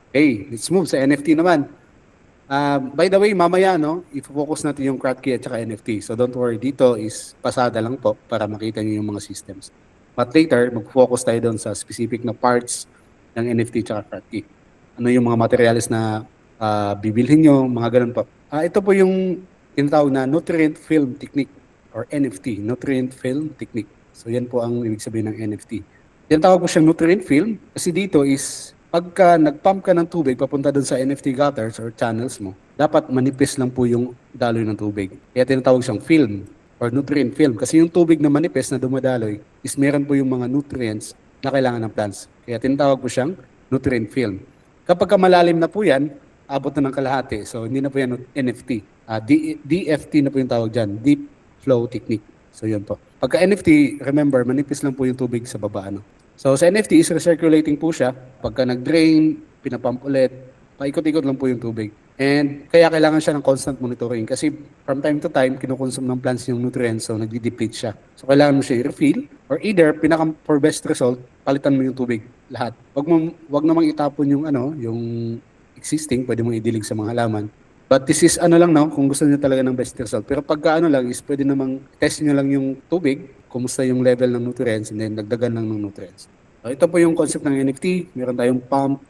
Okay, let's move sa NFT naman. By the way, mamaya, no, i-focus natin yung CRAT key at saka NFT. So don't worry, dito is pasada lang po para makita niyo yung mga systems. But later, mag-focus tayo doon sa specific na parts ng NFT at saka CRAT key. Ano yung mga materials na bibilhin nyo, mga ganun po. Ito po yung tinatawag na nutrient film technique or NFT, nutrient film technique. So yan po ang ibig sabihin ng NFT. Tinatawag po siyang nutrient film kasi dito is pagka nag-pump ka ng tubig papunta doon sa NFT gutters or channels mo, dapat manipis lang po yung daloy ng tubig. Kaya tinatawag siyang film or nutrient film. Kasi yung tubig na manipis na dumadaloy is meron po yung mga nutrients na kailangan ng plants. Kaya tinatawag po siyang nutrient film. Kapag malalim na po yan, abot na ng kalahati. So hindi na po yan NFT. DFT na po yung tawag dyan. Deep Flow Technique. So yun po. Pagka NFT, remember, manipis lang po yung tubig sa baba. Ano? So sa NFT is recirculating po siya. Pagka nag-drain, pinapump ulit, paikot-ikot lang po yung tubig. And kaya kailangan siya ng constant monitoring kasi from time to time, kinukonsume ng plants yung nutrients so nagdi-deplete siya. So kailangan mo siya i-refill or either, for best result, palitan mo yung tubig lahat. Wag namang itapon yung yung existing, pwede mong idilig sa mga halaman. But this is lang kung gusto niyo talaga ng best result. Pero pagka lang is pwede namang test niyo lang yung tubig, kumusta yung level ng nutrients and then dagdagan lang ng nutrients. So, ito po yung concept ng NFT. Meron tayong pump,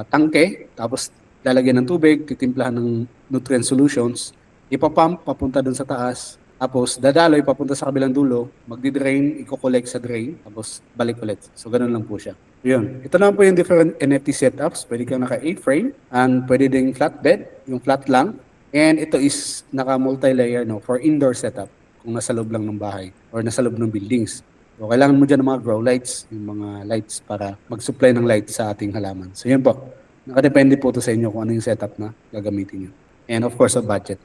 tangke, tapos lalagyan ng tubig, titimplahan ng nutrient solutions, ipapump papunta dun sa taas, tapos dadaloy papunta sa kabilang dulo, magdi-drain, i-collect sa drain, tapos balik ulit. So ganun lang po siya. Yun. Ito naman po yung different NFT setups. Pwede kang naka A-frame and pwede ding flatbed, yung flat lang. And ito is naka multi-layer for indoor setup kung nasa loob lang ng bahay or nasa loob ng buildings. So kailangan mo dyan ng mga grow lights, yung mga lights para mag-supply ng light sa ating halaman. So yun po. Nakadepende po ito sa inyo kung ano yung setup na gagamitin nyo. And of course, sa budget.